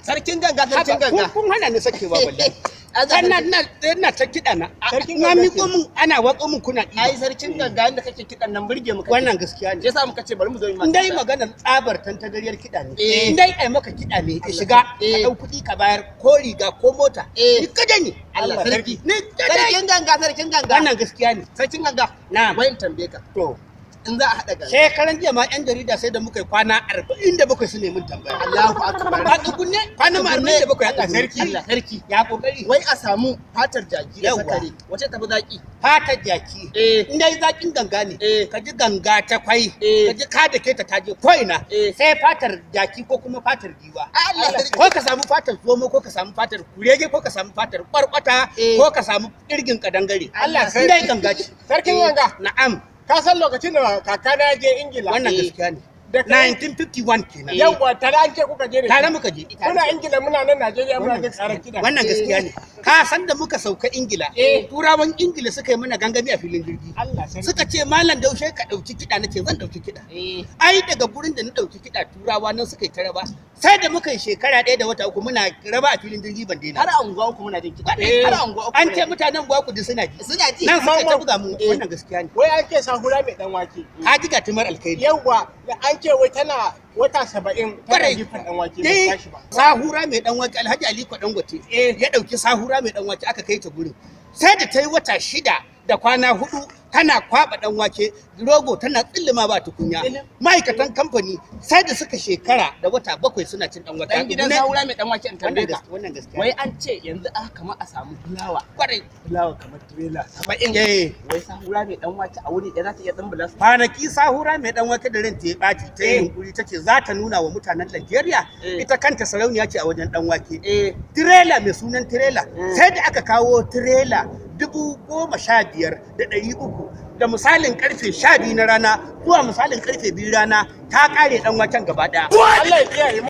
sarkin ganga kun hana ni sakewa wallahi ina ta kiɗa na na miƙo mun ana watsa mun kuna ai sarkin ganga inda kake kiɗan nan burge mu wannan gaskiya ne yasa muka ce bari mu zo mu dai maganar tsabar tantagariyar kiɗa ne dai ai maka kiɗa ne ka shiga ka dau kuɗi ka bayar ko riga ko mota ni kada ne Allah sarki ni sarkin ganga wannan gaskiya ne sarkin ganga na wayin tambaye ka to in za a haɗa ganga shekaran jiya ma yan jarida sai da muka yi kwana 47 su ne mun tambaya Allahu akbar ba tsugunne kwana 47 Allah sarki Allah sarki ya kokari wai a samu fatar jaki da sakare wace tafi zaki fatar jaki in dai zakin ganga ne ka ji ganga ta kwai ka ji ka da ke ta taje koina sai fatar jaki ko kuma fatar giwa ko ka samu fatar zomo ko ka samu fatar kurege ko ka samu fatar kwarkwata ko ka samu kirgin kadangare Allah sai dai ganga ce sarkin ganga na'am ka san lokacin da kakana ya je Ingila wannan gaskiya ne 1951 kenan yawa tare an ce kuka je ne tare muka je muna Ingila muna nan Najeriya muna da tsaron kida wannan gaskiya ne ka san da muka sauka Ingila turawan Ingila suka yi mana gangami a filin jirgi suka ce malam daushe ka dauki kida nace zan dauki kida ai daga gurin da na dauki kida turawa nan suka yi ta raba sai da muka yi shekara 1 da wata 3 muna raba a filin jirgi ban daina har anguwa uku muna jin kida har anguwa uku an ce mutanen buwa ku suna ji nan suka ta buga mu wannan gaskiya ne wai an ce sahura mai dan wake ka ji gatumar alkhairi yawa an ce wai tana wata 70 tana gifin dan wake ba tashi ba sahura mai dan wake Alhaji Aliko Dangote ya dauki sahura mai dan wake aka kai ta gurin sai da ta yi wata 6 da kwana 4 tana kwaba dan wake rogo tana tsillima ba tukunya ma'aikatan kamfani sai da suka shekara da wata 7 suna cin dan wake dan gidan sahura mai dan wake in tambaye ka wannan gaskiya wai an ce yanzu aka kama a samu fulawa kwarai fulawa kamar trailer 70 wai sahura mai dan wake a wuri da za ta iya tsumbula su kwanaki sahura mai dan wake da ranta ya baci ta yi yunkuri tace za ta nuna wa mutanen Najeriya ita kanta sarauniya ce a wajen dan wake trailer mai sunan trailer sai da aka kawo trailer 15,300 da misalin karfe 12 na rana zuwa misalin karfe 2 rana ta kare dan waken gaba daya. Allah ya kiyaye.